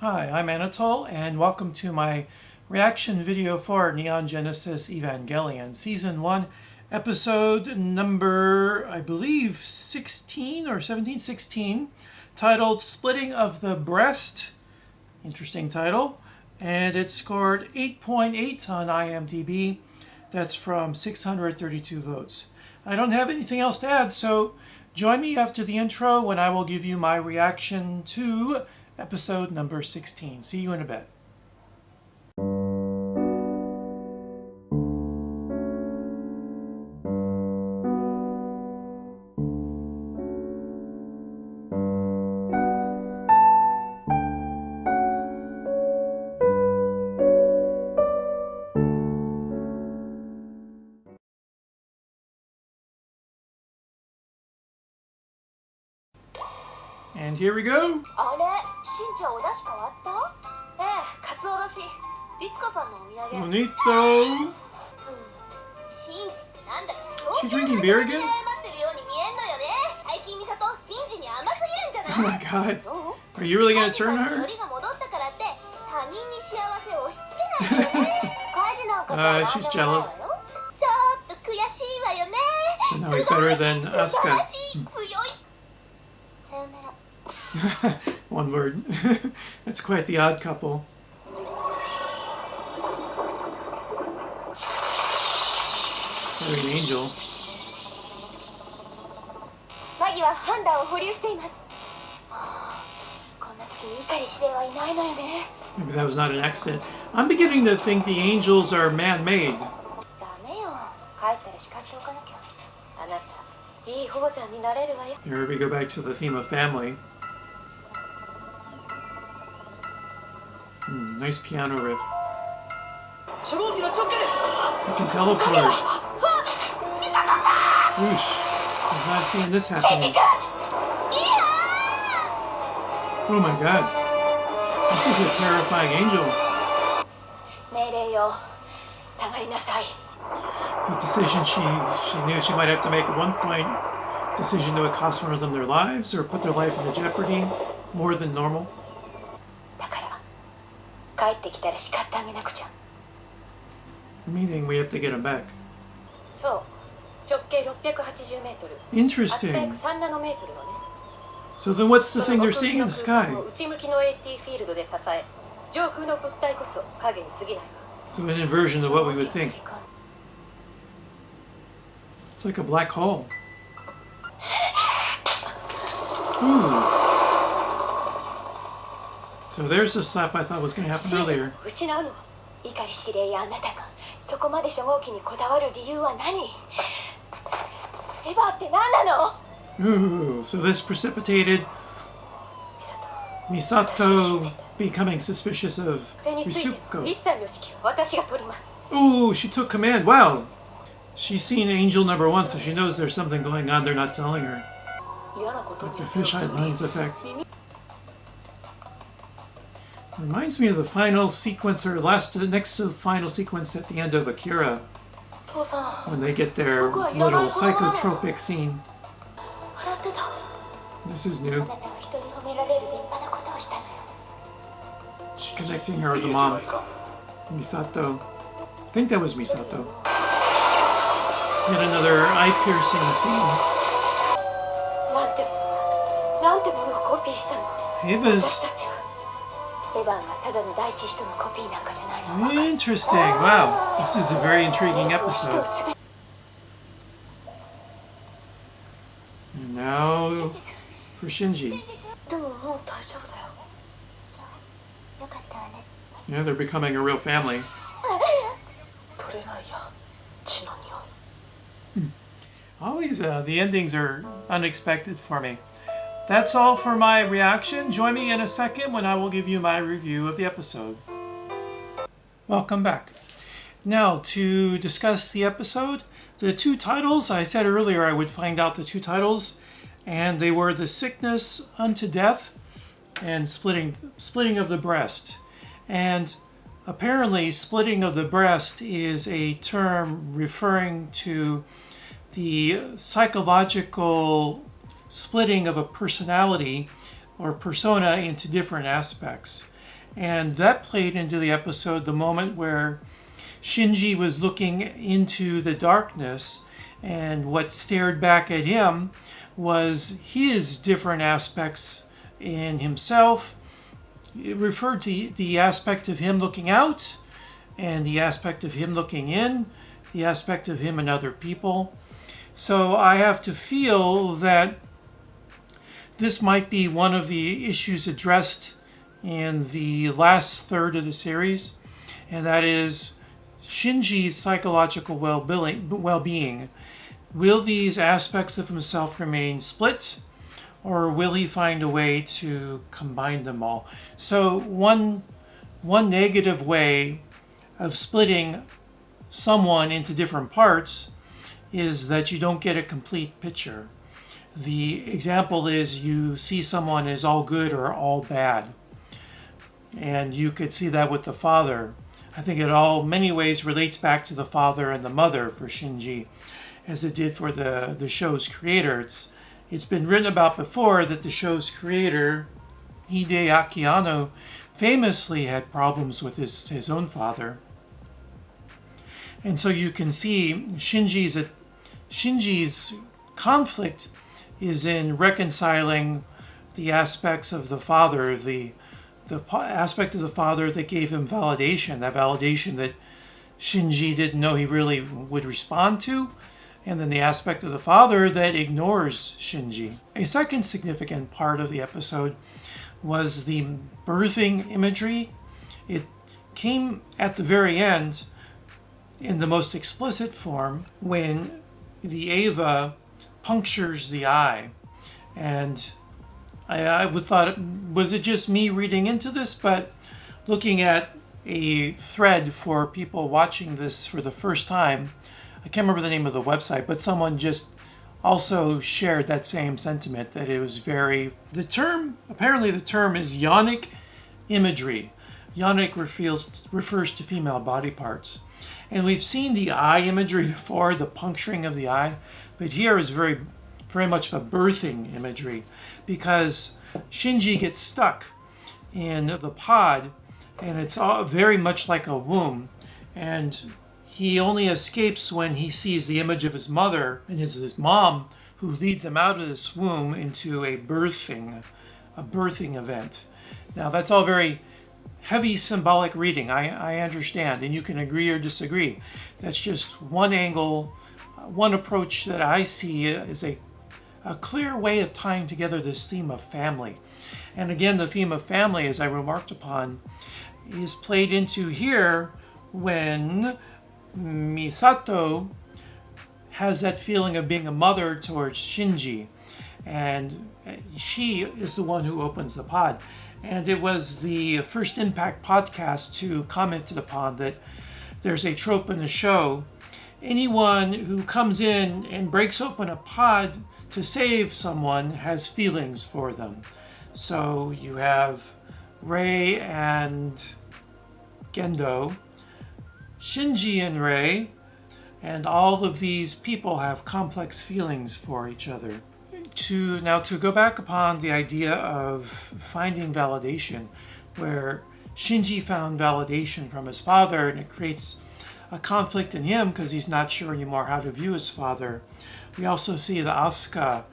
Hi, I'm Anatol, and welcome to my reaction video for Neon Genesis Evangelion, Season 1, Episode number, I believe, 16 or 17? 16, titled Splitting of the Breast. Interesting title. And it scored 8.8 on IMDb. That's from 632 votes. I don't have anything else to add, so join me after the intro when I will give you my reaction to episode number 16. See you in a bit. And here we go. あれ、しんちゃんお出汁変わった？ええ、カツオだし。律子さんのお土産。Bonito. しんじ、なんだか She drinking beer again? 謝ってるように見えんのよね。最近美里、しんじに甘すぎるんじゃ Oh ない？ my god. そう？ Are you really gonna カジさ turn んに her? よりが戻ったからって他人に幸せを押し付けないでよね。カジなんかとはなんでもないわ she's よ。 jealous. ちょっと悔しいわよね。 So now he's better than 素晴 Asuka. らしい、強い。さよなら。One word. That's quite the odd couple. Probably an angel. マギは判断を保留しています。こんな時に碇司令はいないのよね。 Maybe that was not an accident. I'm beginning to think the angels are man-made. ダメよ。帰ったら叱っておかなきゃ。あなた、いい宝山になれるわよ。 Here we go back to the theme of family. Nice piano riff. 初号機の直下です。 I can teleport. Whoosh. I was not seeing this happening. Oh my god. This is a terrifying angel. 命令よ。下がりなさい。 The decision she knew she might have to make at one point. Decision to cost one of them their lives or put their life into jeopardy more than normal. だから帰ってきたら叱ってあげなくちゃ。 Meaning we have to get him back. そう。直径680メートル。 Interesting. 3ナノメートルのね。 So then what's the thing they're seeing in the sky? 内向きの AT フィールドで支え、上空の物体こそ影に過ぎないわ。 So an inversion of what we would think. It's like a black hole. Ooh. So there's the slap I thought was going to happen earlier. 失うの。碇司令やあなたがそこまで初号機にこだわる理由は何？エヴァって何なの？ Ooh, so this precipitated 美里、 Misato becoming suspicious of それについて Risuko. 一切の指揮を私が取ります。 Ooh, she took command. Wow. She's seen angel number 1, so she knows there's something going on they're not telling her. 嫌なことに Like the fisheye lens effect. Reminds me of the final sequence, or next to the final sequence at the end of Akira, 父さん、 when they get their little psychotropic scene. 笑ってた。 This is あ new. なたは人に褒められる立派なことをしたのよ。 She's connecting her with the mom. Misato. I think that was Misato. Yet another eye-piercing scene. なんてものをコピーしたの。 Eva's 私たちはエヴァンがただの第一使徒のコピーなんかじゃないの。 interesting. Wow, this is a very intriguing 人を episode. すべて And now for Shinji. でももう大丈夫だよ。よかったわね。 Yeah, they're becoming a real family. 取れないや。血の匂い。 Always, the endings are unexpected for me. That's all for my reaction. Join me in a second when I will give you my review of the episode. Welcome back. Now, to discuss the episode, the two titles, I said earlier I would find out the two titles, and they were The Sickness Unto Death and Splitting of the Breast. And apparently, splitting of the breast is a term referring to the psychological splitting of a personality or persona into different aspects. And that played into the episode, the moment where Shinji was looking into the darkness, and what stared back at him was his different aspects in himself. It referred to the aspect of him looking out, and the aspect of him looking in, the aspect of him and other people. So I have to feel that this might be one of the issues addressed in the last third of the series, and that is Shinji's psychological well-being. Will these aspects of himself remain split, or will he find a way to combine them all? So one negative way of splitting someone into different parts is that you don't get a complete picture. The example is you see someone as all good or all bad. And you could see that with the father. I think it all, many ways, relates back to the father and the mother for Shinji, as it did for the show's creator. It's been written about before that the show's creator, Hideaki Anno, famously had problems with his own father. And so you can see Shinji's conflict is in reconciling the aspects of the father, the aspect of the father that gave him validation, that validation that Shinji didn't know he really would respond to, and then the aspect of the father that ignores Shinji. A second significant part of the episode was the birthing imagery. It came at the very end in the most explicit form when the Eva punctures the eye. And I would thought, was it just me reading into this? But looking at a thread for people watching this for the first time, I can't remember the name of the website, but someone just also shared that same sentiment, that it was apparently the term is yonic imagery. Yonic refers to female body parts. And we've seen the eye imagery before, the puncturing of the eye, but here is very, very much a birthing imagery, because Shinji gets stuck in the pod, and it's all very much like a womb, and he only escapes when he sees the image of his mother, and it's his mom who leads him out of this womb into a birthing event. Now that's all very heavy symbolic reading, I understand, and you can agree or disagree. That's just one angle, one approach that I see as a clear way of tying together this theme of family. And again, the theme of family, as I remarked upon, is played into here when Misato has that feeling of being a mother towards Shinji, and she is the one who opens the pod. And it was the First Impact podcast who commented upon that there's a trope in the show. Anyone who comes in and breaks open a pod to save someone has feelings for them. So you have Rei and Gendo, Shinji and Rei, and all of these people have complex feelings for each other. To go back upon the idea of finding validation, where Shinji found validation from his father, and it creates a conflict in him because he's not sure anymore how to view his father. We also see that Asuka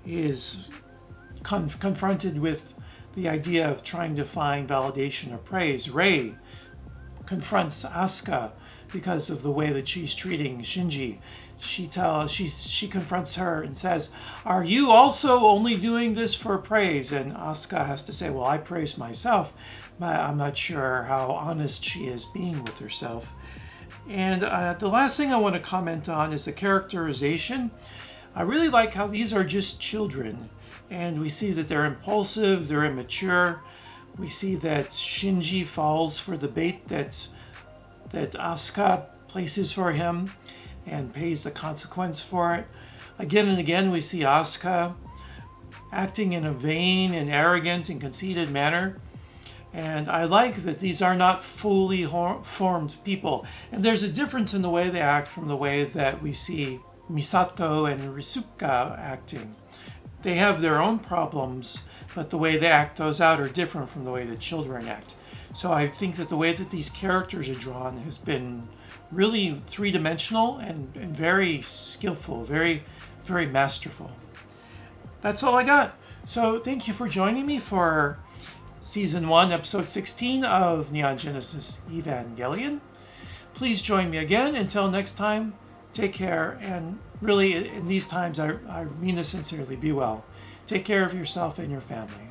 is confronted with the idea of trying to find validation or praise. Rei confronts Asuka because of the way that she's treating Shinji. She confronts her and says, "Are you also only doing this for praise?" And Asuka has to say, "Well, I praise myself, but I'm not sure how honest she is being with herself." And the last thing I want to comment on is the characterization. I really like how these are just children, and we see that they're impulsive, they're immature. We see that Shinji falls for the bait that Asuka places for him and pays the consequence for it. Again and again, we see Asuka acting in a vain and arrogant and conceited manner. And I like that these are not fully formed people. And there's a difference in the way they act from the way that we see Misato and Risuka acting. They have their own problems, but the way they act those out are different from the way that children act. So I think that the way that these characters are drawn has been really three-dimensional and very skillful, very, very masterful. That's all I got. So thank you for joining me for Season 1, Episode 16 of Neon Genesis Evangelion. Please join me again. Until next time, take care. And really, in these times, I mean this sincerely, be well. Take care of yourself and your family.